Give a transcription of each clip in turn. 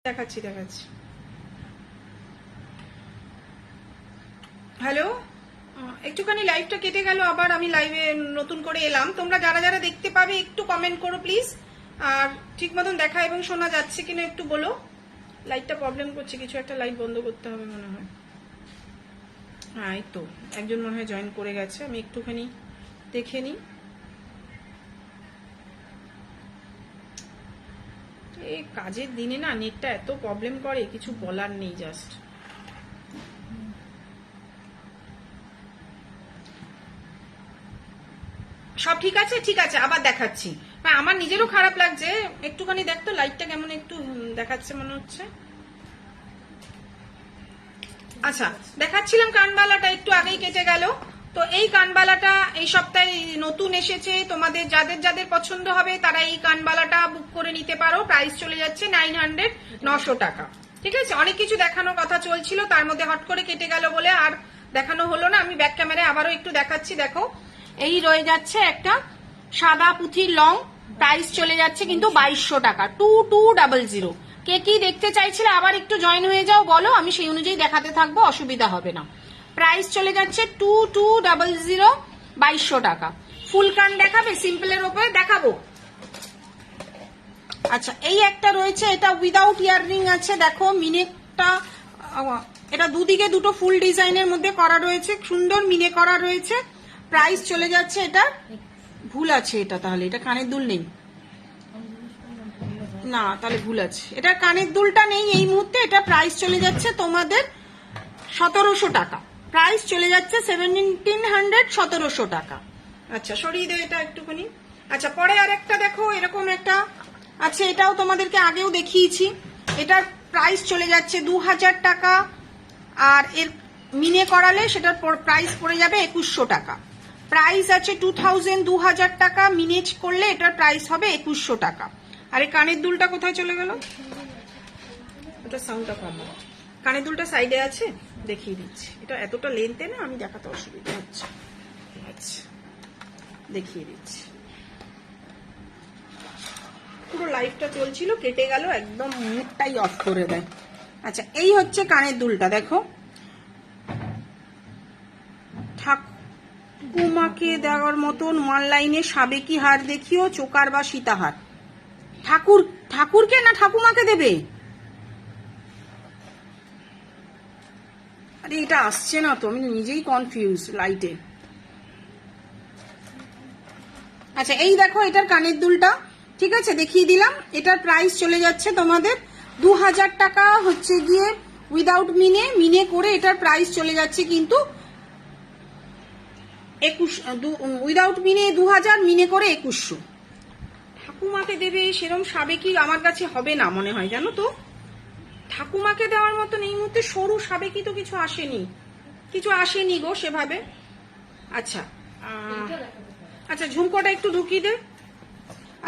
দেখাচ্ছি দেখাচ্ছি। হ্যালো, একটুখানি লাইভটা কেটে গেল, আবার আমি লাইভে নতুন করে এলাম। তোমরা যারা যারা দেখতে পাবে একটু কমেন্ট করো প্লিজ, আর ঠিক মতন দেখা এবং শোনা যাচ্ছে কিনা একটু বলো। লাইটটা প্রবলেম করছে, কিছু একটা লাইট বন্ধ করতে হবে মনে হয়। হ্যাঁ, এই তো একজন মনে হয় জয়েন করে গেছে, আমি একটুখানি দেখে নিই। এই কাজের দিনে না নেটটা এত প্রবলেম করে, কিছু বলার নেই। জাস্ট সব ঠিক আছে, ঠিক আছে, আবার দেখাচ্ছি। হ্যাঁ, আমার নিজেরও খারাপ লাগছে, একটুখানি দেখতো লাইটটা কেমন একটু দেখাচ্ছে মনে হচ্ছে। আচ্ছা, দেখাচ্ছিলাম কানবালাটা, একটু আগেই কেটে গেল। তো এই কানবালাটা এই সপ্তাহে নতুন এসেছে, তোমাদের যাদের যাদের পছন্দ হবে তারা এই কানবালাটা বুক করে নিতে পারো। প্রাইস চলে যাচ্ছে 900, 900 টাকা। ঠিক আছে, অনেক কিছু দেখানোর কথা চলছিল, তার মধ্যে হট করে কেটে গেল বলে আর দেখানো হলো না। আমি ব্যাক ক্যামেরায় আবারও একটু দেখাচ্ছি। দেখো, এই রয়ে যাচ্ছে একটা সাদা পুঁথির লং, প্রাইস চলে যাচ্ছে কিন্তু 2200 টাকা, 2200। কে কি দেখতে চাইছিলে আবার একটু জয়েন হয়ে যাও, বলো, আমি সেই অনুযায়ী দেখাতে থাকবো, অসুবিধা হবে না। প্রাইস চলে যাচ্ছে 2200, 2200 টাকা। ফুল কান দেখাবে? সিম্পলের ওপরে দেখাবো। আচ্ছা, এই একটা রয়েছে, এটা উইদাউট ইয়াররিং আছে। দেখো মিনেটা, এটা দুদিকে দুটো ফুল ডিজাইনের মধ্যে করা রয়েছে, সুন্দর মিনে করা রয়েছে। প্রাইস চলে যাচ্ছে, এটা ভুল আছে, এটা তাহলে এটা কানের দুল নেই না, তাহলে ভুল আছে, এটা কানের দুলটা নেই এই মুহূর্তে। এটা প্রাইস চলে যাচ্ছে তোমাদের 1700 টাকা। প্রাইস চলে যাচ্ছে 1700, 1700 টাকা। আচ্ছা, সরিয়ে দেয় এটা একটুখানি। আচ্ছা, পরে আর একটা দেখো, এরকম একটা আছে, এটাও তোমাদেরকে আগেও দেখিয়েছি। এটার প্রাইস চলে যাচ্ছে 2000 টাকা, আর এর মিনে করালে সেটার প্রাইস পড়ে যাবে 2100 টাকা। প্রাইস আছে 2000 টাকা, মিনেজ করলে এটার প্রাইস হবে 2100 টাকা। আর এই কানের দুলটা কোথায় চলে গেল? ওটা সাউন্ডটা কম, কানের দুলটা সাইডে আছে, দেখিয়ে দিচ্ছি। এটা এতটা লেন্থে না, আমি দেখাতে অসুবিধা হচ্ছে। আচ্ছা, দেখিয়ে দিচ্ছি। পুরো লাইভটা চলছিল, কেটে গেল, একদম মুডটাই অফ করে দেয়। আচ্ছা, এই হচ্ছে কানের দুলটা। দেখো, ঠাকুমাকে দেওয়ার মতন অনলাইনে সাবেকি হার দেখিও, চোকার বা সীতাহার। ঠাকুরকে না ঠাকুমাকে দেবে? আরে এটা আসছে না তো, আমি নিজেই কনফিউজ লাইটে। আচ্ছা, এই দেখো, এটার কানের দুলটা, ঠিক আছে, দেখিয়ে দিলাম। এটার প্রাইস চলে যাচ্ছে তোমাদের 2000 টাকা, হচ্ছে গিয়ে উইদাউট মিনে করে এটার প্রাইস চলে যাচ্ছে কিন্তু 21, উইদাউট মিনে 2000, মিনে করে 2100। ঠাকুমাকে দেবে সেরম সাবেকি আমার কাছে হবে না মনে হয়, জানো তো। ঠাকুমাকে দেওয়ার মতন এই মুহূর্তে সরু সাবেকি তো কিছু আসেনি গো সেভাবে। আচ্ছা, আচ্ছা, ঝুমকোটা একটু ঢুকিয়ে দে।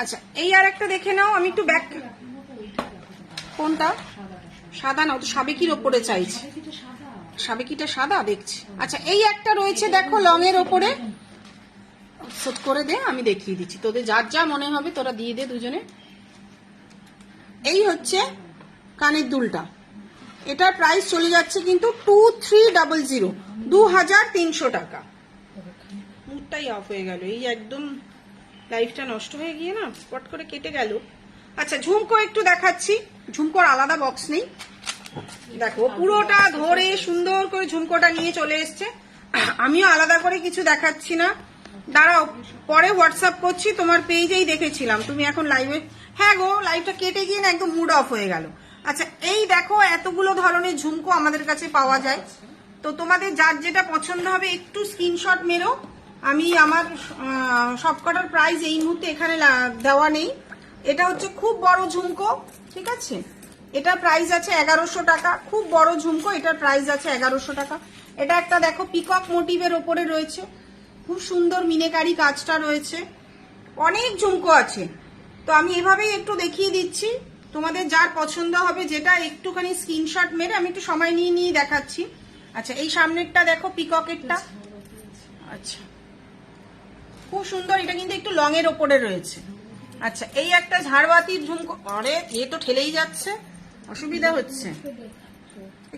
আচ্ছা, এই আর একটা দেখে নাও, আমি একটু ব্যাক। কোনটা? সাদা না, তো সাবেকির ওপরে চাইছি। সাবেকিটা সাদা দেখছি। আচ্ছা, এই একটা রয়েছে, দেখো, লং এর ওপরে। সেট করে দে, আমি দেখিয়ে দিচ্ছি তোদের, যার যা মনে হবে তোরা দিয়ে দে দুজনে। এই হচ্ছে কানের দুলটা, এটার প্রাইস চলে যাচ্ছে কিন্তু 2300, 2300 টাকা। মুডটাই অফ হয়ে গেল, এই একদম লাইফটা নষ্ট হয়ে গিয়ে না পট করে কেটে গেল। আচ্ছা, ঝুমকো একটু দেখাচ্ছি। ঝুমকোর আলাদা বক্স নেই, দেখো পুরোটা ধরে সুন্দর করে ঝুমকোটা নিয়ে চলে এসছে। আমিও আলাদা করে কিছু দেখাচ্ছি না, দাঁড়াও, পরে হোয়াটসঅ্যাপ করছি। তোমার পেজেই দেখেছিলাম, তুমি এখন লাইভে। হ্যাঁ গো, লাইভটা কেটে গিয়ে না একদম মুড অফ হয়ে গেল। আচ্ছা, এই দেখো, এতগুলো ধরনের ঝুমকো আমাদের কাছে পাওয়া যায়। তো তোমাদের যার যেটা পছন্দ হবে একটু স্ক্রিনশট মেরো। আমি আমার সবকটার প্রাইস এই মুহূর্তে এখানে দেওয়া নেই। এটা হচ্ছে খুব বড় ঝুমকো, ঠিক আছে, এটার প্রাইস আছে 1100 টাকা। খুব বড় ঝুমকো, এটার প্রাইস আছে 1100 টাকা। এটা একটা দেখো, পিকক মোটিভের ওপরে রয়েছে, খুব সুন্দর মিনেকারি কাজটা রয়েছে। অনেক ঝুমকো আছে, তো আমি এভাবেই একটু দেখিয়ে দিচ্ছি। তোমাদের যার পছন্দ হবে যেটা, একটুখানি স্ক্রিনশট মেরে আমি একটু সময় নিয়ে দেখাচ্ছি। আচ্ছা, এই সামনেরটা দেখো, পিককেরটা। আচ্ছা, খুব সুন্দর, এটা কিন্তু একটু লং এর ওপরে রয়েছে। আচ্ছা, এই একটা ঝাড়বাতির ঝুমকো, আরে এ তো ঠেলেই যাচ্ছে। অসুবিধা হচ্ছে,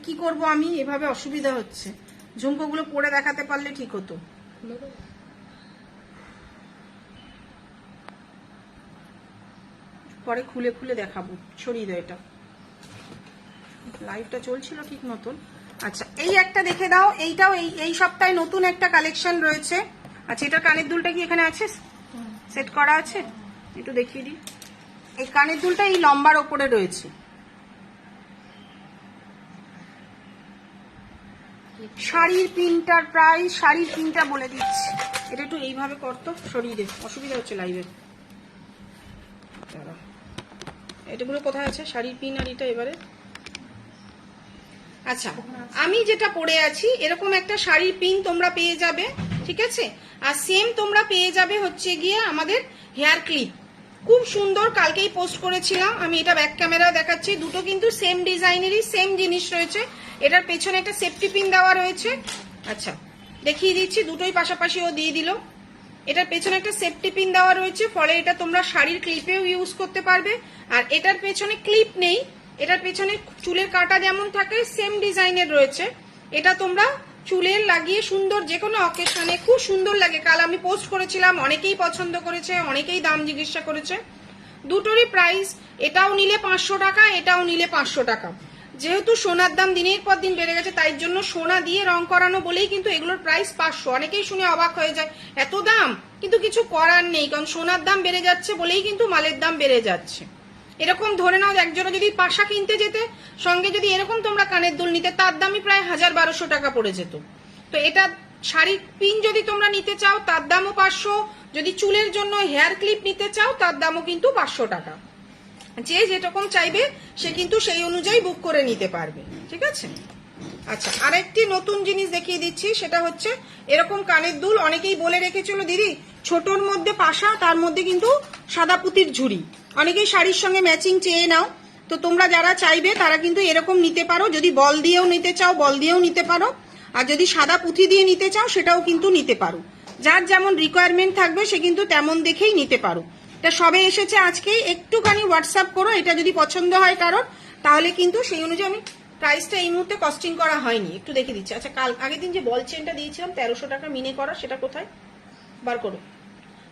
কি করব আমি, এভাবে অসুবিধা হচ্ছে। ঝুমকোগুলো পরে দেখাতে পারলে ঠিক হতো। পরে খুলে খুলে দেখাবো। সরিয়ে দাও, এটা লাইভটা চলছিল ঠিক মতন। আচ্ছা, এই একটা দেখে দাও, এইটাও এই সপ্তাহে নতুন একটা কালেকশন রয়েছে। আচ্ছা, এটার কানের দুলটা কি এখানে আছে, সেট করা আছে? একটু দেখিয়ে দিই। এই কানের দুলটা এই লম্বার ওপরে রয়েছে। শাড়ির পিনটার প্রাইস, শাড়ির পিনটা বলে দিচ্ছি। এটা একটু এইভাবে করতো, সরিয়ে দে, অসুবিধা হচ্ছে লাইভে। এটাগুলো কোথায় আছে শাড়ির পিন? আর এটা এবারে আচ্ছা, আমি যেটা পরে আছি এরকম একটা শাড়ির পিন তোমরা পেয়ে যাবে, ঠিক আছে? আর সেম তোমরা পেয়ে যাবে হচ্ছে গিয়ে আমাদের হেয়ার ক্লিপ, খুব সুন্দর। কালকেই পোস্ট করেছিলাম আমি, এটা ব্যাক ক্যামেরা দেখাচ্ছি। দুটো কিন্তু সেম ডিজাইনেরই সেম জিনিস রয়েছে। এটার পেছনে একটা সেফটি পিন দেওয়া রয়েছে। আচ্ছা, দেখিয়ে দিচ্ছি, দুটোই পাশাপাশি ও দিয়ে দিল। এটার পেছনে একটা সেফটি পিন দেওয়া রয়েছে, ফলে এটা তোমরা শাড়ির ক্লিপেও ইউজ করতে পারবে। আর এটার পেছনে ক্লিপ নেই, এটার পেছনে চুলের কাটা যেমন থাকে সেম ডিজাইনের রয়েছে। এটা তোমরা চুলে লাগিয়ে সুন্দর যে কোনো অকেশনে খুব সুন্দর লাগে। কাল আমি পোস্ট করেছিলাম, অনেকেই পছন্দ করেছে, অনেকেই দাম জিজ্ঞাসা করেছে। দুটোরই প্রাইস, এটাও নিলে 500 টাকা, এটাও নিলে 500 টাকা। যেহেতু সোনার দাম দিনের পর দিন বেড়ে গেছে, তাই জন্য সোনা দিয়ে রং করানো বলেই কিন্তু এগুলোর প্রাইস 500। অনেকেই শুনে অবাক হয়ে যায়, এত দাম, কিন্তু কিছু করার নেই, কারণ সোনার দাম বেড়ে যাচ্ছে বলেই কিন্তু মালের দাম বেড়ে যাচ্ছে। এরকম ধরে নাও, একজনে যদি পাশা কিনতে যেতে, সঙ্গে যদি এরকম তোমরা কানের দুল নিতে, তার দামই প্রায় 1000-1200 টাকা পড়ে যেত। তো এটা শাড়ির পিন যদি তোমরা নিতে চাও তার দামও 500, যদি চুলের জন্য হেয়ার ক্লিপ নিতে চাও তার দামও কিন্তু 500 টাকা। যে যেরকম চাইবে সে কিন্তু সেই অনুযায়ী বুক করে নিতে পারবে, ঠিক আছে? আচ্ছা, আরেকটি নতুন জিনিস দেখিয়ে দিচ্ছি, সেটা হচ্ছে এরকম কানের দুল। অনেকেই বলে রেখেছিল দিদি ছোটর মধ্যে পাশা, তার মধ্যে কিন্তু সাদা পুঁতির ঝুড়ি, অনেকেই শাড়ির সঙ্গে ম্যাচিং চেয়ে নাও। তো তোমরা যারা চাইবে তারা কিন্তু এরকম নিতে পারো। যদি বল দিয়েও নিতে চাও বল দিয়েও নিতে পারো, আর যদি সাদা পুঁথি দিয়ে নিতে চাও সেটাও কিন্তু নিতে পারো। যার যেমন রিকোয়ারমেন্ট থাকবে সে কিন্তু তেমন দেখেই নিতে পারো। এটা সবে এসেছে আজকে, একটুখানি হোয়াটসঅ্যাপ করো এটা যদি পছন্দ হয় কারোর, তাহলে কিন্তু সেই অনুযায়ী আমি প্রাইসটা এই মুহূর্তে কস্টিং করা হয়নি, একটু দেখে দিচ্ছি। আচ্ছা, কাল আগের দিন যে বল চেনটা দিয়েছিলাম 1300 টাকা মিনে করা, সেটা কোথায় বার করো,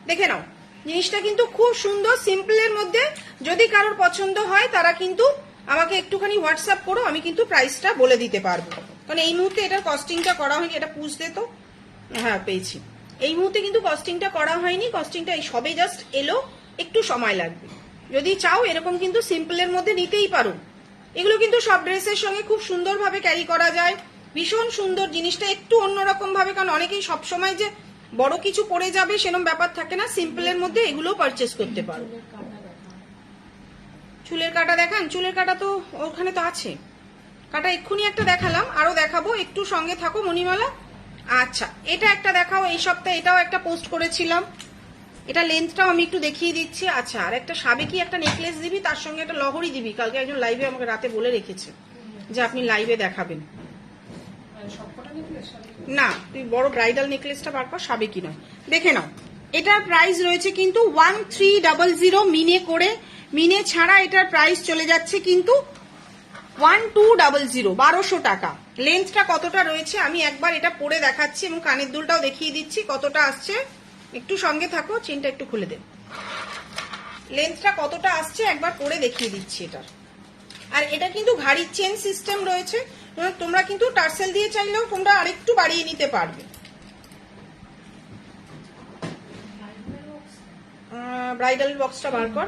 দেখে নাও। জিনিসটা কিন্তু খুব সুন্দর, সিম্পলের মধ্যে। যদি কারোর পছন্দ হয় তারা কিন্তু আমাকে একটুখানি হোয়াটসঅ্যাপ করো, আমি কিন্তু প্রাইসটা বলে দিতে পারবো। কারণ এই মুহূর্তে এটার কস্টিংটা করা হয়নি। এটা পুষতে তো, হ্যাঁ পেয়েছি। এই মুহূর্তে কিন্তু কস্টিংটা করা হয়নি, কস্টিংটা এই সবে জাস্ট এলো, একটু সময় লাগবে। যদি চাও এরকম কিন্তু সিম্পলের মধ্যে নিতেই পারো। এগুলো কিন্তু সব ড্রেসের সঙ্গে খুব সুন্দরভাবে ক্যারি করা যায়, ভীষণ সুন্দর। জিনিসটা একটু অন্যরকম ভাবে, কারণ অনেকেই সবসময় যে বড় কিছু পরে যাবে সেরকম ব্যাপার থাকে না, সিম্পলের মধ্যে এগুলো পারচেস করতে পারো। চুলের কাটা দেখান, চুলের কাটা তো ওখানে তো আছে, কাটা এক্ষুনি একটা দেখালাম, আরো দেখাবো, একটু সঙ্গে থাকো মণিমালা। আচ্ছা, এটা একটা দেখাও, এই সপ্তাহে এটাও একটা পোস্ট করেছিলাম, এটা লেন্থটাও আমি একটু দেখিয়ে দিচ্ছি। আচ্ছা, আর একটা সাবেকি একটা নেকলেস দিবি, তার সঙ্গে একটা লহরি দিবি। কালকে একজন লাইভে আমাকে রাতে বলে রেখেছে যে আপনি লাইভে দেখাবেন। না, তুই বড় ব্রাইডাল নেকলেসটা বার কর, সাবেকি নয়। দেখে নাও, এটার প্রাইস রয়েছে কিন্তু 1300 মিনে করে, মিনে ছাড়া এটার প্রাইস চলে যাচ্ছে কিন্তু 1200, 1200 টাকা। লেন্থটা কতটা রয়েছে আমি একবার এটা পরে দেখাচ্ছি, এবং কানের দুলটাও দেখিয়ে দিচ্ছি কতটা আসছে। একটু সঙ্গে থাকো, চেনটা একটু খুলে দে। লেন্থটা কতটা আসছে একবার পরে দেখিয়ে দিচ্ছি এটার। আর এটা কিন্তু ঘাড়ির চেন সিস্টেম রয়েছে, তোমরা কিন্তু টার্সেল দিয়ে চাইলেও তোমরা আরেকটু বাড়িয়ে নিতে পারবে। ব্রাইডাল বক্সটা বার কর।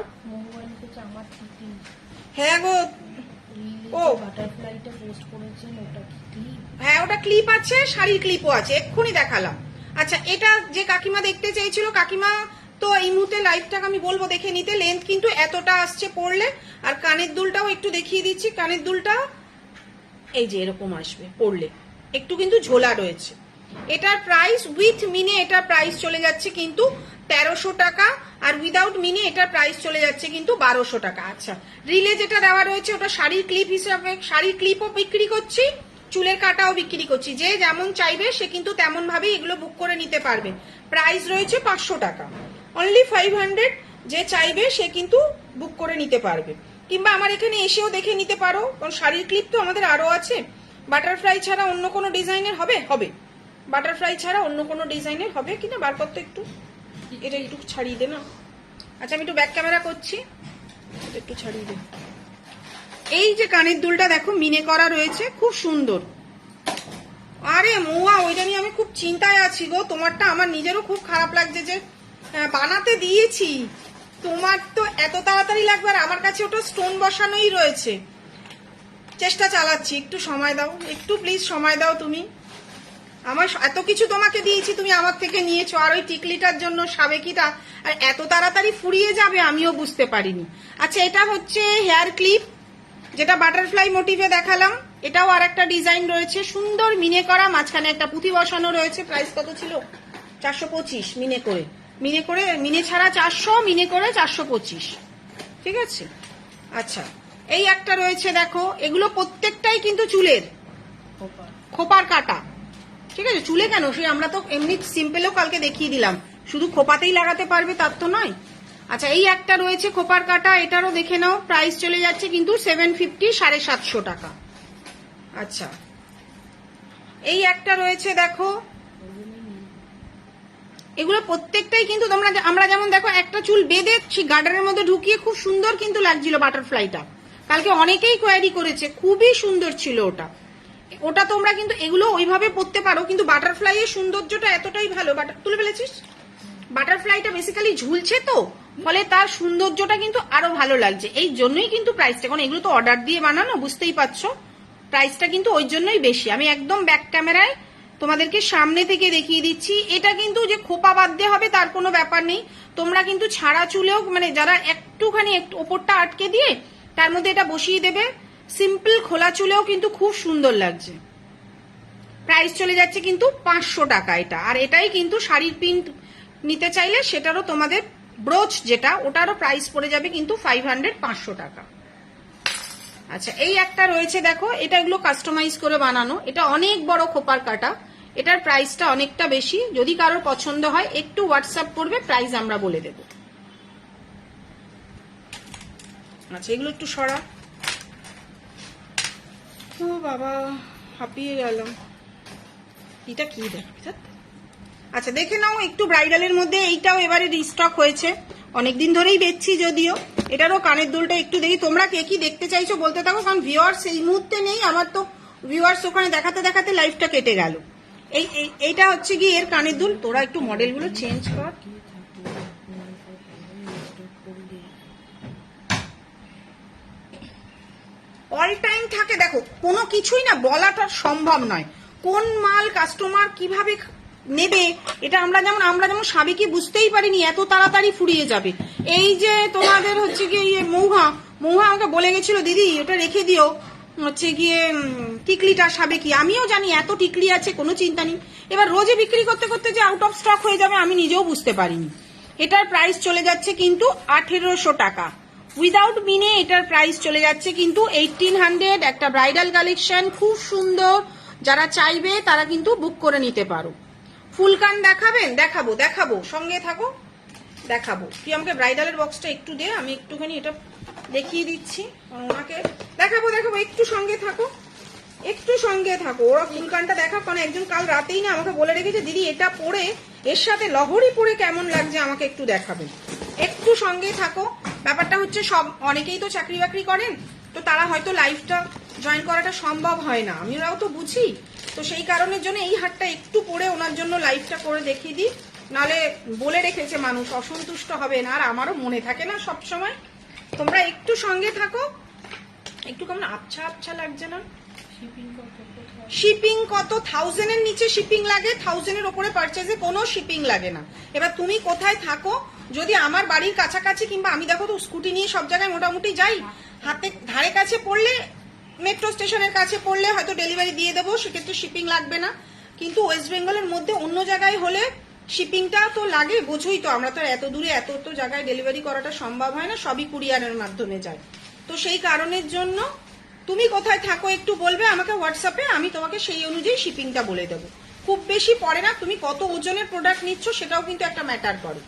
হ্যাঁ গো, ও হ্যাঁ, ওটা ক্লিপ আছে, শাড়ির ক্লিপও আছে, এক্ষুনি দেখালাম। আচ্ছা, এটা যে কাকিমা দেখতে চাইছিল, কাকিমা তো এই মুহূর্তে লাইভটাকে আমি বলবো দেখে নিতে। লেন্থ কিন্তু এতটা আসছে পড়লে। আর কানের দুলটাও একটু দেখিয়ে দিচ্ছি, কানের দুলটা এই যে এরকম আসবে পড়লে, একটু কিন্তু ঝোলা রয়েছে। এটার প্রাইস উইথ মিনে এটার প্রাইস চলে যাচ্ছে কিন্তু 1300 টাকা, আর উইদাউট মিনে এটার প্রাইস চলে যাচ্ছে কিন্তু 1200 টাকা। আচ্ছা, রিলে যেটা দেওয়া রয়েছে ওটা শাড়ির ক্লিপ হিসাবে, শাড়ির ক্লিপও বিক্রি করছি, চুলের কাটাও বিক্রি করছি। যে যেমন চাইবে সে কিন্তু তেমন ভাবেই এগুলো বুক করে নিতে পারবে। প্রাইস রয়েছে 500 টাকা, অনলি 500। যে চাইবে সে কিন্তু বুক করে নিতে পারবে। কিংবা আমার এখানে এসেও দেখে নিতে পারো, কারণ শাড়ির ক্লিপ তো আমাদের আরো আছে। বাটারফ্লাই ছাড়া অন্য কোনো ডিজাইনের হবে? হবে। বাটারফ্লাই ছাড়া অন্য কোনো ডিজাইনের হবে কিনা বার করতে, একটু এটা একটু ছাড়িয়ে দে না। আচ্ছা আমি একটু ব্যাক ক্যামেরা করছি, একটু ছাড়িয়ে দে। এই যে কানের দুলটা দেখো মিনে করা রয়েছে, খুব সুন্দর। আরে মৌয়া, ওইটা নিয়ে আমি খুব চিন্তায় আছি গো। তোমারটা আমার নিজেরও খুব খারাপ লাগছে যে বানাতে দিয়েছি, তোমার তো এত তাড়াতাড়ি লাগবে, আর আমার কাছে ওটা স্টোন বসানোই রয়েছে। চেষ্টা চালাচ্ছি, একটু সময় দাও, একটু প্লিজ সময় দাও। তুমি আমার এত কিছু তোমাকে দিয়েছি, তুমি আমার থেকে নিয়েছো, আর ওই টিকলিটার জন্য সাবেকিটা আর এত তাড়াতাড়ি ফুরিয়ে যাবে আমিও বুঝতে পারিনি। আচ্ছা এটা হচ্ছে হেয়ার ক্লিপ, যেটা বাটারফ্লাই মোটিভে দেখালাম। এটাও আর একটা ডিজাইন রয়েছে, সুন্দর মিনে করা, মাঝখানে একটা পুঁথি বসানো রয়েছে। প্রাইস কত ছিল? 425 মিনে করে। মিনে ছাড়া 400, মিনে করে 425। ঠিক আছে। আচ্ছা এই একটা রয়েছে দেখো, এগুলো প্রত্যেকটাই কিন্তু চুলের খোপার কাটা। ঠিক আছে, চুলে কেন, সে আমরা তো এমনি সিম্পলেও কালকে দেখিয়ে দিলাম, শুধু খোপাতেই লাগাতে পারবে তার তো নয়। আচ্ছা এই একটা রয়েছে খোপার কাটা, এটারও দেখে নাও। প্রাইস চলে যাচ্ছে কিন্তু 750, 750 টাকা। আচ্ছা এই একটা রয়েছে দেখো, এগুলো প্রত্যেকটাই কিন্তু তোমরা, আমরা যেমন দেখো একটা চুল বেঁধে গার্ডারের মধ্যে ঢুকিয়ে খুব সুন্দর কিন্তু লাগছিল বাটারফ্লাইটা, কালকে অনেকেই কোয়ারি করেছে, খুবই সুন্দর ছিল ওটা। ওটা তোমরা কিন্তু এগুলো ওইভাবে পরতে পারো, কিন্তু বাটারফ্লাই এর সৌন্দর্যটা এতটাই ভালো। তুলে ফেলেছিস, বাটারফ্লাইটা বেসিক্যালি ঝুলছে তো, ফলে তার সৌন্দর্যটা কিন্তু আরো ভালো লাগছে। এই জন্যই কিন্তু প্রাইসটা, কারণ এগুলো তো অর্ডার দিয়ে বানানো, বুঝতেই পারছো প্রাইসটা কিন্তু ওই জন্যই বেশি। আমি একদম ব্যাক ক্যামেরায় তোমাদেরকে সামনে থেকে দেখিয়ে দিচ্ছি। এটা কিন্তু যে খোপা বাদ দিয়ে হবে তার কোনো ব্যাপার নেই, তোমরা কিন্তু ছাড়া চুলেও, মানে যারা একটুখানি একটু ওপরটা আটকে দিয়ে তার মধ্যে এটা বসিয়ে দেবে, সিম্পল খোলা চুলেও কিন্তু খুব সুন্দর লাগছে। প্রাইস চলে যাচ্ছে কিন্তু 500 টাকা এটা। আর এটাই কিন্তু শাড়ির প্রিন্ট নিতে চাইলে সেটারও তোমাদের ব্রোচ যেটা, ওটারও প্রাইস পড়ে যাবে কিন্তু 500, 500 টাকা। আচ্ছা এই একটা রয়েছে দেখো, এটা এগুলো কাস্টমাইজ করে বানানো, এটা অনেক বড় খোপার কাটা, এটার প্রাইসটা অনেকটা বেশি। যদি কারোর পছন্দ হয় একটু হোয়াটসঅ্যাপ করবে, প্রাইস আমরা বলে দেব। আচ্ছা এগুলো একটু সরা, ও বাবা হাঁপিয়ে গেলাম, এটা কি দেখ। আচ্ছা দেখে নাও একটু ব্রাইডালের মধ্যে, এইটাও এবারে রিস্টক হয়েছে, অনেকদিন ধরেই বেচছি যদিও। এটারও কানের দুলটা একটু দেখি, তোমরা কে কি দেখতে চাইছো বলতে থাকো, কারণ ভিউয়ার্স এই মুহূর্তে নেই আমার, তো ভিউয়ার্স ওখানে দেখাতে দেখাতে লাইফটা কেটে গেল। এইটা হচ্ছে কি এর কানের দুল, তোরা একটু মডেলগুলো চেঞ্জ কর। অল টাইম থাকে, দেখো কোনো কিছুই না বলাটা সম্ভব নয়, কোন মাল কাস্টমার কিভাবে নেবে, এটা আমরা যেমন সাবেকি বুঝতেই পারিনি এত তাড়াতাড়ি ফুরিয়ে যাবে। এই যে তোমাদের হচ্ছে গিয়ে মৌহা আমাকে বলে গেছিল, দিদি ওটা রেখে দিও, হচ্ছে গিয়ে টিকলিটা সাবেকি। আমিও জানি এত টিকলি আছে, কোনো চিন্তা নেই। এবার রোজে বিক্রি করতে করতে যে আউট অফ স্টক হয়ে যাবে আমি নিজেও বুঝতে পারিনি। এটার প্রাইস চলে যাচ্ছে কিন্তু 1800 টাকা উইদাউট মিনে। এটার প্রাইস চলে যাচ্ছে কিন্তু 1800। একটা ব্রাইডাল কালেকশন, খুব সুন্দর, যারা চাইবে তারা কিন্তু বুক করে নিতে পারো। ফুল কান দেখাবেন? দেখাবো, সঙ্গে থাকো, দেখাবো। তুই আমাকে ব্রাইডালের বক্সটা একটু দে, আমি একটুখানি এটা দেখিয়ে দিচ্ছি ওনাকে। দেখাবো, একটু সঙ্গে থাকো, ওরা ফুল কানটা দেখা। কারণ একজন কাল রাতেই না আমাকে বলে রেখেছে, দিদি এটা পরে এর সাথে লহরি পরে কেমন লাগছে আমাকে একটু দেখাবেন, একটু সঙ্গে থাকো। ব্যাপারটা হচ্ছে সব অনেকেই তো চাকরি বাকরি করেন, তো তারা হয়তো লাইফটা জয়েন করাটা সম্ভব হয় না, আমরাও তো বুঝি। তো সেই কারণের জন্য এই হাটটা একটু পরে ওনার জন্য লাইফটা করে দেখিয়ে দিই, নাহলে বলে রেখেছে মানুষ অসন্তুষ্ট হবে না, আর আমারও মনে থাকে না সব সময়। তোমরা একটু সঙ্গে থাকো। একটু কেমন আবছা লাগছে না? শিপিং কত? 1000 এর নিচে শিপিং লাগে, 1000 এর উপরে পারচেজে কোনো শিপিং লাগে না। এবার তুমি কোথায় থাকো, যদি আমার বাড়ির কাছাকাছি, কিংবা আমি দেখো তো স্কুটি নিয়ে সব জায়গায় মোটামুটি যাই, হাতে ধারে কাছে পড়লে, মেট্রো স্টেশনের কাছে পড়লে হয়তো ডেলিভারি দিয়ে দেবো, সেক্ষেত্রে শিপিং লাগবে না। কিন্তু ওয়েস্ট বেঙ্গলের মধ্যে অন্য জায়গায় হলে শিপিংটা তো লাগে, বোঝোই তো, আমরা তো এত দূরে এত তো জায়গায় ডেলিভারি করাটা সম্ভব হয় না, সবই কুরিয়ারের মাধ্যমে যায়। তো সেই কারণের জন্য তুমি কোথায় থাকো একটু বলবে আমাকে হোয়াটসঅ্যাপে, আমি তোমাকে সেই অনুযায়ী শিপিংটা বলে দেবো। খুব বেশি পড়ে না, তুমি কত ওজনের প্রোডাক্ট নিচ্ছ সেটাও কিন্তু একটা ম্যাটার করে।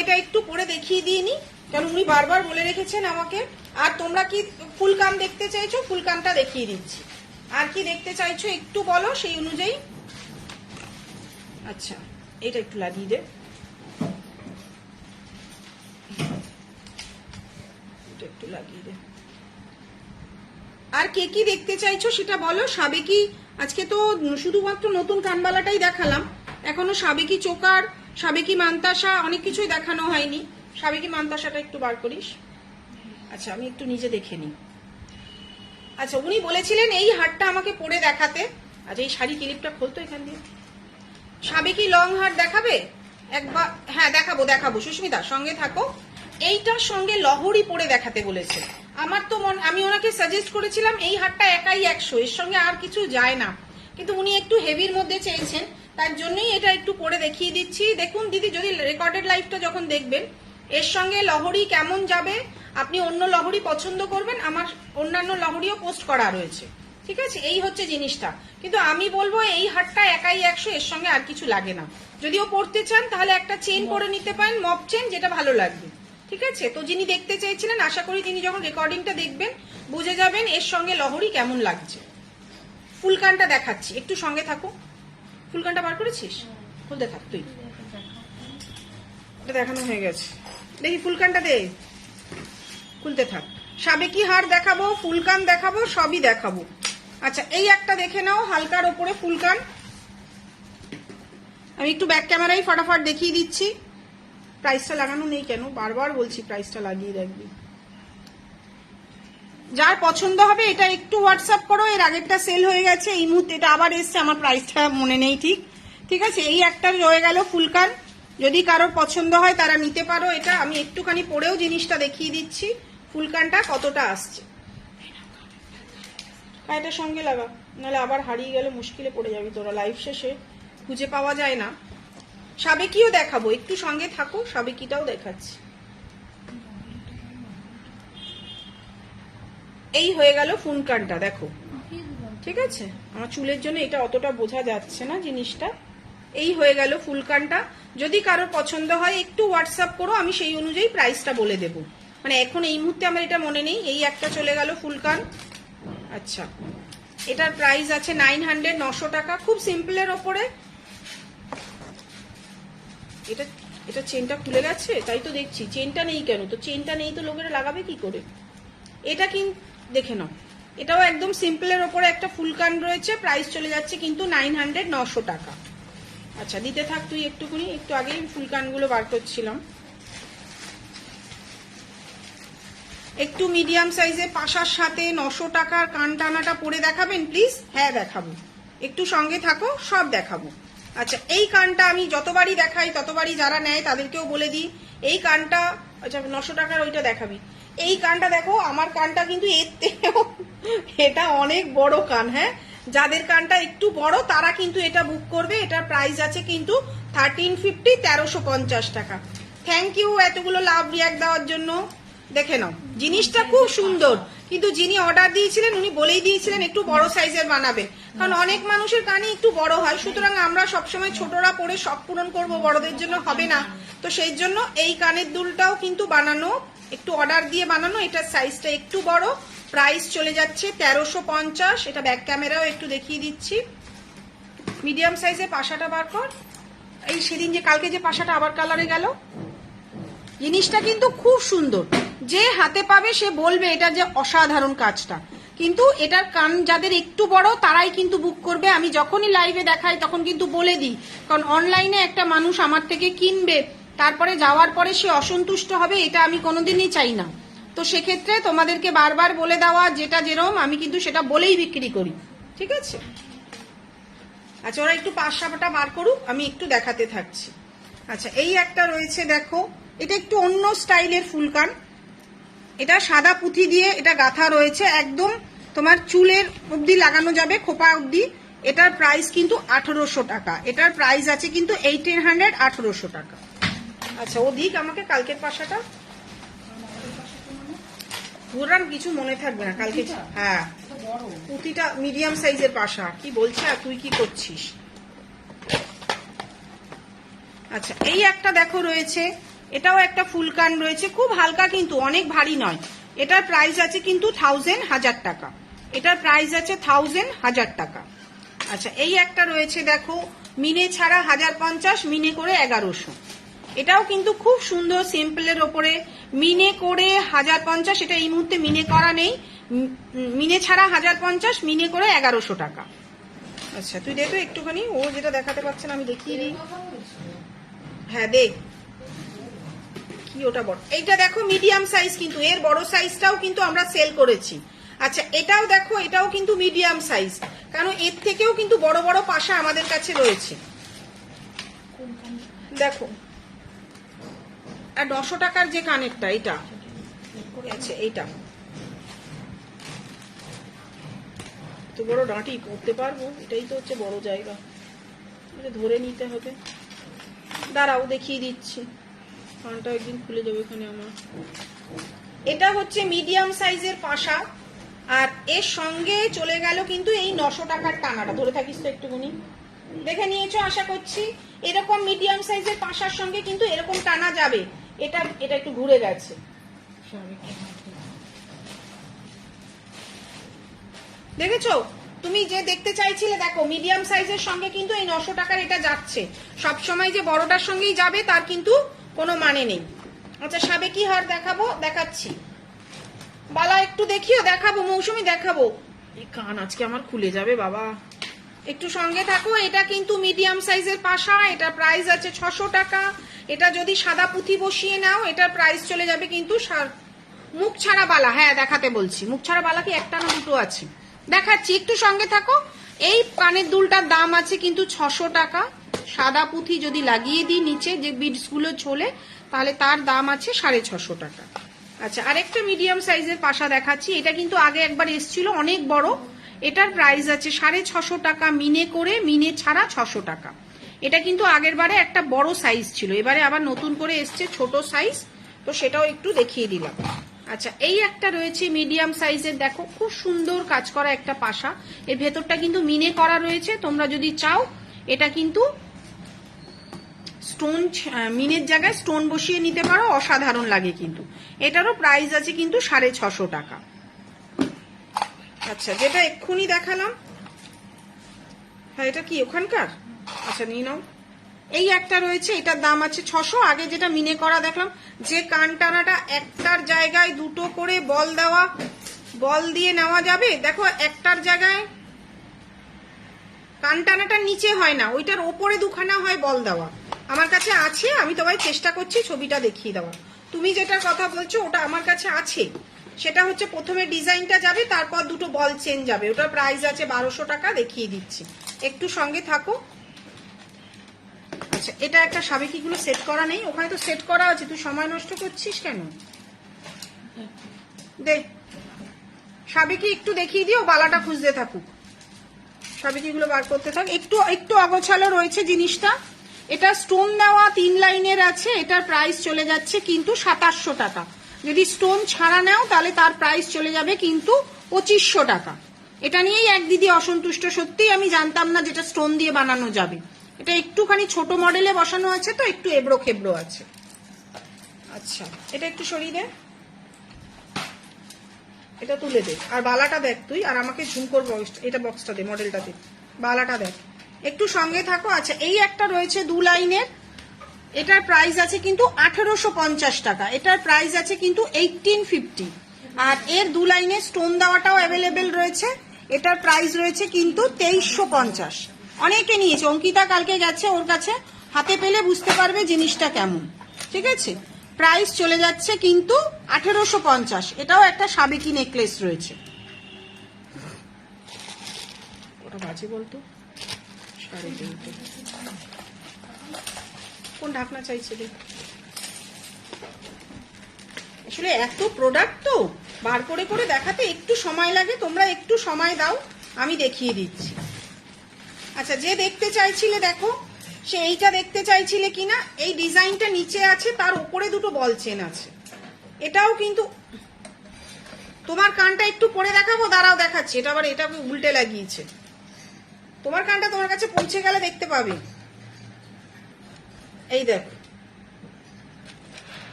এটা একটু পরে দেখিয়ে দিয়ে নি, কারণ উনি বারবার বলে রেখেছেন আমাকে আর তোমরা কি ফুল কান দেখতে চাইছো? ফুল কানটা দেখিয়ে দিচ্ছি। আর কি দেখতে চাইছো একটু বলো, সেই অনুযায়ী। আচ্ছা, এটা একটু লাগিয়ে দে, এটা একটু লাগিয়ে দে। আর কে কি দেখতে চাইছো সেটা বলো। সাবেকি, আজকে তো শুধুমাত্র নতুন কানবালাটাই দেখালাম, এখনো সাবেকি চোকার, সাবেকি মান্তাসা অনেক কিছুই দেখানো হয়নি। সাবেকি মান্তাসাটা একটু বার করিস। আচ্ছা, আমি একটু নিজে দেখে নিই। আচ্ছা, উনি বলেছিলেন এই হারটা আমাকে পরে দেখাতে। আচ্ছা, এই শাড়ি ক্লিপটা খোলতো এখান দিয়ে। সাবেকি লং হার দেখাবে একবার? হ্যাঁ, দেখাবো দেখাবো, সুস্মিতা সঙ্গে থাকো। এইটার সঙ্গে লহরি পরে দেখাতে বলেছে। আমার তো আমি ওনাকে সাজেস্ট করেছিলাম এই হারটা একাই 100, এর সঙ্গে আর কিছু যায় না, কিন্তু উনি একটু হেভির মধ্যে চেয়েছেন, তার জন্যই এটা একটু পরে দেখিয়ে দিচ্ছি। দেখুন দিদি, যদি রেকর্ডেড লাইভটা যখন দেখবেন, এর সঙ্গে লহরি কেমন যাবে, আপনি অন্য লহরি পছন্দ করবেন, আমার অন্যান্য লহরিও পোস্ট করা রয়েছে, ঠিক আছে? এই হচ্ছে জিনিসটা। কিন্তু আমি বলবো এই হারটা একাই 100, এর সঙ্গে আর কিছু লাগে না। যদিও পড়তে চান তাহলে একটা চেন পরে নিতে পারেন, মপ চেন, যেটা ভালো লাগবে, ঠিক আছে? তো যিনি দেখতে চেয়েছিলেন, আশা করি তিনি যখন রেকর্ডিংটা দেখবেন বুঝে যাবেন এর সঙ্গে লহরি কেমন লাগছে। ফুলকানটা দেখাচ্ছি, একটু সঙ্গে থাকো। ফুলকানটা বার করেছিস? খুলতে থাক তুই, এটা দেখানো হয়ে গেছে। দেখি ফুলকানটা দে, খুলতে থাক। সাবেকি হার দেখাবো, ফুলকান দেখাবো, সবই দেখাবো। আচ্ছা, এই একটা দেখে নাও, হালকার ওপরে ফুলকান। আমি একটু ব্যাক ক্যামেরায় ফটাফট দেখিয়ে দিচ্ছি। প্রাইসটা লাগানো নেই কেন, বারবার বলছি প্রাইসটা লাগিয়ে রাখবি। যার পছন্দ হবে এটা একটু হোয়াটসঅ্যাপ করো। এর আগেরটা সেল হয়ে গেছে, এই মুহূর্তে এটা আবার এসছে, আমার প্রাইসটা মনে নেই ঠিক, ঠিক আছে? এই একটা রয়ে গেল ফুলকান, যদি কারোর পছন্দ হয় তারা নিতে পারো। এটা আমি একটুখানি পরেও জিনিসটা দেখিয়ে দিচ্ছি ফুলকানটা কতটা আসছে। এটা সঙ্গে লাগা, নাহলে আবার হারিয়ে গেলে মুশকিলে পড়ে যাবি তোরা, লাইভ শেষে খুঁজে পাওয়া যায় না। সাবেকিও দেখাবো, একটু সঙ্গে থাকো, সাবেকিটাও দেখাচ্ছি। এই হয়ে গেল ফুলকানটা, দেখো, ঠিক আছে? আমার চুলের জন্য এটা অতটা বোঝা যাচ্ছে না জিনিসটা। এই হয়ে গেল ফুলকানটা। যদি কারোর পছন্দ হয় একটু হোয়াটসঅ্যাপ করো, আমি সেই অনুযায়ী প্রাইসটা বলে দেবো। মানে এখন এই মুহূর্তে আমার এটা মনে নেই। এই একটা চলে গেল ফুলকান। আচ্ছা, এটার প্রাইস আছে 900, 900 টাকা, খুব সিম্পলের ওপরে। এটা এটা চেনটা খুলে গেছে, তাই তো দেখছি। চেনটা নেই কেন? তো চেনটা নেই তো লোকেরা লাগাবে কি করে? এটা কিন্তু দেখে নাও, এটাও একদম সিম্পলের ওপরে একটা ফুলকান রয়েছে, প্রাইস চলে যাচ্ছে কিন্তু 900, 900 টাকা। আচ্ছা, দিতে থাক তুই একটুখানি, একটু আগেই ফুলকানগুলো বার করছিলাম। একটু মিডিয়াম সাইজে পাশার সাথে 900 টাকার কান টানাটা পরে দেখাবেন প্লিজ? হ্যাঁ দেখাবো, একটু সঙ্গে থাকো, সব দেখাবো। আচ্ছা, এই কানটা আমি যতবারই দেখাই ততবারই যারা নেয় তাদেরকেও বলে দিই, এই কানটা, আচ্ছা 900 টাকার ওইটা দেখাবি। এই কানটা দেখো, আমার কানটা কিন্তু এর থেকেও এটা অনেক বড় কান। হ্যাঁ, যাদের কানটা একটু বড় তারা কিন্তু এটা বুক করবে। এটার প্রাইস আছে কিন্তু 1350, 1350 টাকা। থ্যাংক ইউ এতগুলো লাভ রিয়াক্ট দেওয়ার জন্য। দেখে নাও, জিনিসটা খুব সুন্দর, কিন্তু যিনি অর্ডার দিয়েছিলেন উনি বলেই দিয়েছিলেন একটু বড় সাইজের বানাবেন, কারণ অনেক মানুষের কানে একটু বড় হয়। সুতরাং আমরা সবসময় ছোটরা পরে সব পূরণ করব, বড়দের জন্য হবে না। তো সেই জন্য এই কানের দুলটাও কিন্তু বানানো, একটু অর্ডার দিয়ে বানানো। এটার সাইজটা একটু বড়, প্রাইস চলে যাচ্ছে 1350। এটা ব্যাক ক্যামেরাও একটু দেখিয়ে দিচ্ছি। মিডিয়াম সাইজে পাশাটা বার কর। এই সেদিন যে কালকে যে পাশাটা আবার কালারে গেল, জিনিসটা কিন্তু খুব সুন্দর। যে হাতে পাবে সে বলবে এটা যে অসাধারণ কাজটা। কিন্তু এটার কান যাদের একটু বড় তারাই কিন্তু বুক করবে। আমি যখনই লাইভে দেখাই তখন কিন্তু বলে দিই, কারণ অনলাইনে একটা মানুষ আমার থেকে কিনবে, তারপরে যাওয়ার পরে সে অসন্তুষ্ট হবে, এটা আমি কোনোদিনই চাই না। তো সেক্ষেত্রে তোমাদেরকে বারবার বলে দেওয়া, যেটা যেরকম আমি কিন্তু সেটা বলেই বিক্রি করি, ঠিক আছে? আচ্ছা, ওরা একটু পাশাপাটা বার করুক, আমি একটু দেখাতে থাকছি। আচ্ছা, এই একটা রয়েছে, দেখো, এটা একটু অন্য স্টাইলের ফুলকান। এটা সাদা পুঁথি দিয়ে এটা গাঁথা রয়েছে, একদম তোমার চুলের অবধি লাগানো যাবে, খোপা অবধি। এটার প্রাইস কিন্তু 1800 টাকা। এটার প্রাইস আছে কিন্তু 1800, 1800 টাকা। আচ্ছা, ওদিক আমাকে কালকের পাশাটা পুরান কিছু মনে থাকবে না কালকে। হ্যাঁ, পুঁথিটা মিডিয়াম সাইজের পাশা। কি বলছে আর তুই কি করছিস? আচ্ছা, এই একটা দেখো রয়েছে, এটাও একটা ফুলকান রয়েছে, খুব হালকা কিন্তু অনেক ভারী নয়, এটার প্রাইস আছে কিন্তু 1000 টাকা। এটার প্রাইস আছে 1000 টাকা। আচ্ছা, এই একটা রয়েছে দেখো, মিনে ছাড়া 1050, মিনে করে 1100। এটাও কিন্তু খুব সুন্দর, সিম্পলের ওপরে মিনে করে 1050। এটা এই মুহূর্তে মিনে করা নেই, মিনে ছাড়া 1050, মিনে করে 1100 টাকা। আচ্ছা, তুই দেখো একটুখানি, ও যেটা দেখাতে পারছে না আমি দেখিয়ে দিই। হ্যাঁ দেখ, কি ওটা বড়, এইটা দেখো মিডিয়াম সাইজ, কিন্তু এর বড় সাইজটাও কিন্তু আমরা সেল করেছি। আচ্ছা, এটাও দেখো, এটাও কিন্তু মিডিয়াম সাইজ, কারণ এর থেকেও কিন্তু বড় বড় পাশা আমাদের কাছে রয়েছে। দেখো, আর 900 টাকার যে কানেরটা, এটা আচ্ছা, এইটা তো বড় ডাঁটি পড়তে পারবো, এটাই তো হচ্ছে বড় জায়গা, ধরে নিতে হবে। দাঁড়াও দেখিয়ে দিচ্ছি, কানটা একদিন খুলে যাবে এখানে আমার। এটা হচ্ছে মিডিয়াম সাইজের পাশা, আর এর সঙ্গে চলে গেল কিন্তু এই 900 টাকার টানাটা। ধরে থাকিস তো একটুখানি, দেখে নিয়েছো আশা করছি। এরকম মিডিয়াম সাইজের পাশার সঙ্গে কিন্তু এরকম টানা যাবে। এটা এটা একটু ঘুরে গেছে, দেখেছো? তুমি যে দেখতে চাইছিলে, দেখো মিডিয়াম সাইজের সঙ্গে কিন্তু এই 900 টাকার এটা যাচ্ছে। সব সময় যে বড়টার সঙ্গেই যাবে তার কিন্তু কোনো মানে নেই। আচ্ছা, সাবেকি হার দেখাবো, দেখাচ্ছি। বালা একটু দেখিও, দেখাবো মৌসুমি, দেখাবো। এই কান আজকে আমার খুলে যাবে বাবা, একটু সঙ্গে থাকো। এটা কিন্তু মিডিয়াম সাইজের পাশা, এটা প্রাইস আছে 600 টাকা। এটা যদি সাদা পুঁথি বসিয়ে নাও, এটার প্রাইস চলে যাবে কিন্তু মুখ ছাড়া বালা। হ্যাঁ দেখাতে বলছি, মুখ ছাড়া বালা কি একটা না দুটো আছে, দেখাচ্ছি, একটু সঙ্গে থাকো। এই কানের দুলটার দাম আছে কিন্তু 600 টাকা। সাদা পুঁথি যদি লাগিয়ে দিই নিচে যে বিডস গুলো ছোলে, তাহলে তার দাম আছে 650 টাকা। আচ্ছা, আরেকটা মিডিয়াম সাইজের পাশা দেখাচ্ছি। এটা কিন্তু আগে একবার এসছিল, অনেক বড়। এটার প্রাইস আছে 650 টাকা, মিনে করে, মিনে ছাড়া 600 টাকা। এটা কিন্তু আগের বারে একটা বড় সাইজ ছিল, এবারে আবার নতুন করে এসছে ছোট সাইজ, তো সেটাও একটু দেখিয়ে দিলাম। আচ্ছা, এই একটা রয়েছে মিডিয়াম সাইজের, দেখো খুব সুন্দর কাজ করা একটা পাশা। এর ভেতরটা কিন্তু মিনে করা রয়েছে। তোমরা যদি চাও, এটা কিন্তু স্টোন, মিনের জায়গায় স্টোন বসিয়ে নিতে পারো, অসাধারণ লাগে কিন্তু। এটারও প্রাইস আছে কিন্তু 650 টাকা। আচ্ছা, যেটা এক্ষুনি দেখালাম, হ্যাঁ এটা কি ওখানকার? আচ্ছা নিয়ে নাও। এই একটা রয়েছে, এটার দাম আছে 600। আগে যেটা মিনে করা দেখলাম, যে কান টানাটা একটার জায়গায় দুটো করে বল দেওয়া, বল দিয়ে নেওয়া যাবে। দেখো একটার জায়গায় কান টানাটার নিচে হয় না, ওইটার ওপরে দুখানা হয় বল দেওয়া। আমার কাছে আছে, আমি তোমায় চেষ্টা করছি ছবিটা দেখিয়ে দেওয়া। তুমি যেটার কথা বলছো ওটা আমার কাছে আছে। সেটা হচ্ছে প্রথমে ডিজাইনটা যাবে, তারপর দুটো বল চেন যাবে। ওটার প্রাইস আছে 1200 টাকা, দেখিয়ে দিচ্ছি, একটু সঙ্গে থাকো। আচ্ছা, এটা একটা সাবেকিগুলো সেট করা নেই, ওখানে তো সেট করা আছে, তুই সময় নষ্ট করছিস কেন? দে সাবেকি একটু দেখিয়ে দিও, বালাটা খুঁজতে থাকুক, সাবেকিগুলো বার করতে থাক। একটু একটু অগোছালো রয়েছে জিনিসটা। এটা স্টোন দেওয়া 3 লাইনের আছে। এটার প্রাইস চলে যাচ্ছে কিন্তু 2700 টাকা। যদি স্টোন ছাড়া নাও তাহলে তার প্রাইস চলে যাবে কিন্তু 2500 টাকা। এটা নিয়েই এক দিদি অসন্তুষ্ট, সত্যিই আমি জানতাম না যেটা স্টোন দিয়ে বানানো যাবে। এটা একটুখানি ছোট মডেলে বসানো আছে, তো একটু এবড়ো খেবড়ো আছে। আচ্ছা, এটা একটু সরিয়ে দে, এটা তুলে দে, আর বালাটা দেখ তুই, আর আমাকে ঝুমকোর এটা বক্সটা দে, মডেলটা দে, বালাটা দেখ, একটু সঙ্গে থাকো। আচ্ছা, এই একটা রয়েছে 2 লাইনের, এটার প্রাইস আছে কিন্তু 1850 টাকা। এটার প্রাইস আছে কিন্তু 1850, আর এর 2 লাইনের স্টোন দেওয়াটাও অ্যাভেলেবেল রয়েছে। এটার প্রাইস রয়েছে কিন্তু 2350। অনেকে নিয়েছে, অঙ্কিতা কালকে গেছে ওর কাছে, হাতে পেলে বুঝতে পারবে জিনিসটা কেমন। ঠিক আছে, প্রাইস চলে যাচ্ছে কিন্তু 1850। এটাও একটা সাবেকি নেকলেস রয়েছে। ওটা বাজে বলতো, 3.5 কোন ঢাকনা চাইছে রে? আসলে এত প্রোডাক্ট তো বার করে করে দেখাতে একটু সময় লাগে, তোমরা একটু সময় দাও, আমি দেখিয়ে দিচ্ছি। আচ্ছা, যে দেখতে চাইছিলে দেখো, সে এইটা দেখতে চাইছিলে কিনা, এই ডিজাইনটা নিচে আছে, তার উপরে দুটো বল চেন আছে। এটাও কিন্তু তোমার কানটা একটু পরে দেখাবো, দাঁড়াও দেখাচ্ছি। এটা আবার এটা উল্টে লাগিয়েছে, তোমার কানটা তোমার কাছে পৌঁছে গেলে দেখতে পাবে। এই দেখো,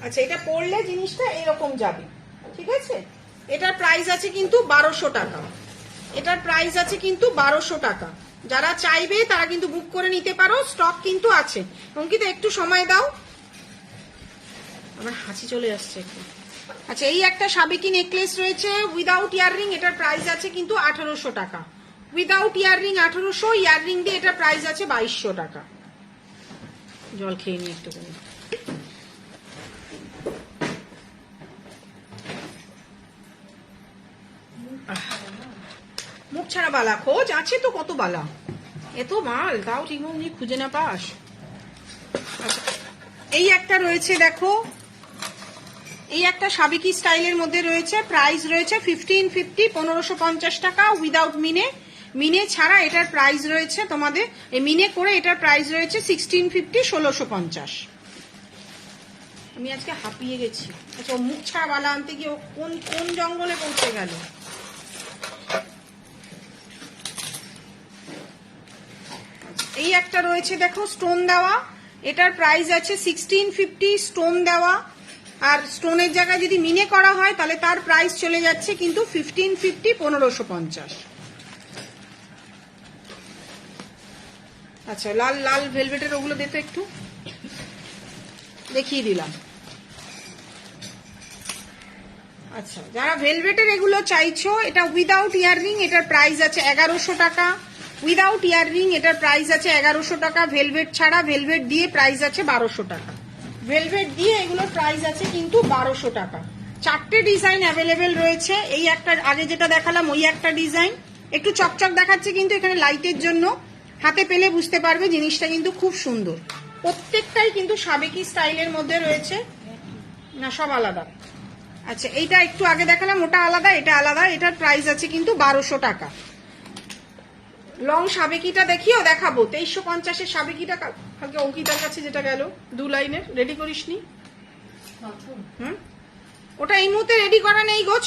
আচ্ছা এটা পরলে জিনিসটা এরকম যাবে, ঠিক আছে, এটার প্রাইস আছে কিন্তু 1200 টাকা। এটার প্রাইস আছে কিন্তু 1200 টাকা। যারা চাইবে তারা কিন্তু বুক করে নিতে পারো, স্টক কিন্তু আছে। অঙ্কিতা একটু সময় দাও, আমার হাসি চলে আসছে একটু। আচ্ছা, এই একটা সাবেকি নেকলেস রয়েছে উইদাউট ইয়াররিং, এটার প্রাইস আছে কিন্তু 1800 টাকা। উইদাউট ইয়াররিং 1800, ইয়াররিং দিয়ে এটার প্রাইস আছে 2200 টাকা। জল খেয়ে নিই একটু করে। মুখ ছাড়া বালা খোঁজ আছে তো, কত বালা, এত মাল তাও ঠিক মতো খুঁজে না পাস। আচ্ছা, এই একটা রয়েছে দেখো, এই একটা সাবেকি স্টাইলের মধ্যে রয়েছে, প্রাইস রয়েছে 1550, 1550 টাকা উইদাউট মিনে। মিনে ছাড়া এটার প্রাইস রয়েছে তোমাদের, এই মিনে করে এটার প্রাইস রয়েছে 1650, 1650। আমি আজকে হাঁপিয়ে গেছি। আচ্ছা, মুখ ছাড়া বালা আনতে গিয়ে কোন কোন জঙ্গলে পৌঁছে গেল। এই একটা রয়েছে দেখো স্টোন দেওয়া, এটার প্রাইস আছে 1650, স্টোন দেওয়া। আর স্টোনের জায়গায় যদি মিনে করা হয় তাহলে তার প্রাইস চলে যাচ্ছে কিন্তু 1550, 1550। আচ্ছা, লাল লাল ভেলভেটের ওগুলো দেখো একটু, দেখিয়ে দিলাম। আচ্ছা, যারা ভেলভেটের এগুলো চাইছো, এটা উইদাউট ইয়াররিং, এটার প্রাইস আছে 1100 টাকা। উইদাউট ইয়াররিং এটার প্রাইস আছে 1100 টাকা। ভেলভেট ছাড়া, ভেলভেট দিয়ে প্রাইস আছে 1200 টাকা। ভেলভেট দিয়ে এগুলোর প্রাইস আছে কিন্তু 1200 টাকা। 4টে ডিজাইন অ্যাভেলেবেল রয়েছে। এই একটা আগে যেটা দেখালাম ওই একটা ডিজাইন, একটু চকচক দেখাচ্ছে কিন্তু এখানে লাইটের জন্য, হাতে পেলে বুঝতে পারবে জিনিসটা কিন্তু খুব সুন্দর। প্রত্যেকটাই কিন্তু সাবেকি স্টাইলের মধ্যে রয়েছে, না সব আলাদা। আচ্ছা, এইটা একটু আগে দেখালাম ওটা আলাদা, এটা আলাদা। এটার প্রাইস আছে কিন্তু 1200 টাকা। লং সাবেকিটা দেখিও, দেখাবো 2350-এর সাবেকিটা কালকে অঙ্কিতার কাছে যেটা গেল 2 লাইনের, রেডি করিসনি? ওটা এই মুহূর্তে রেডি করা নেই গোছ,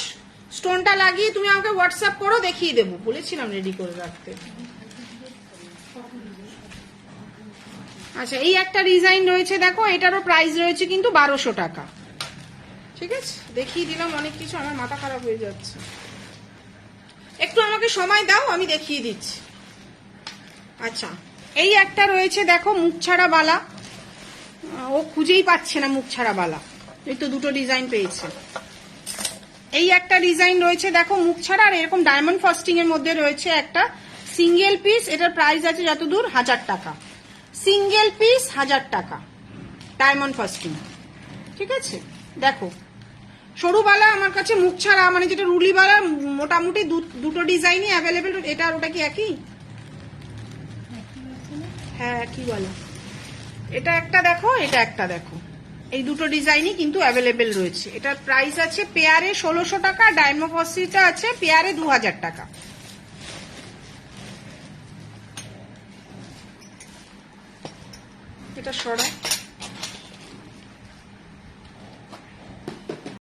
স্টোনটা লাগিয়ে তুমি আমাকে হোয়াটসঅ্যাপ করো, দেখিয়ে দেবো, বলেছিলাম রেডি করে রাখতে। আচ্ছা, এই একটা ডিজাইন রয়েছে দেখো, এটারও প্রাইস রয়েছে কিন্তু 1200 টাকা। ঠিক আছে, দেখিয়ে দিলাম অনেক কিছু, আমার মাথা খারাপ হয়ে যাচ্ছে। একটু আমাকে সময় দাও, আমি দেখিয়ে দিচ্ছি। আচ্ছা, এই একটা রয়েছে দেখো মুখ ছাড়া বালা, ও খুঁজেই পাচ্ছে না মুখ ছাড়া বালা, এই তো দুটো ডিজাইন পেয়েছে। এই একটা ডিজাইন রয়েছে দেখো মুখ ছাড়া, আর এরকম ডায়মন্ড ফাস্টিং এর মধ্যে রয়েছে একটা সিঙ্গেল পিস, এটার প্রাইস আছে যতদূর 1000 টাকা। সিঙ্গেল পিস 1000 টাকা, ডায়মন্ড ফাস্টিং। ঠিক আছে, দেখো সরু বালা আমার কাছে, মুখ ছাড়া মানে যেটা রুলি বালা, মোটামুটি দুটো ডিজাইনই অ্যাভেলেবেল। এটা আর ওটা কি একই? হ্যাঁ, কি বলো, এটা একটা দেখো, এটা একটা দেখো, এই দুটো ডিজাইনই কিন্তু অ্যাভেলেবেল রয়েছে। এটার প্রাইস আছে পেয়ারে 1600 টাকা, ডায়মন্ড ফাস্টিংটা আছে পেয়ারে 2000 টাকা। এটা সরা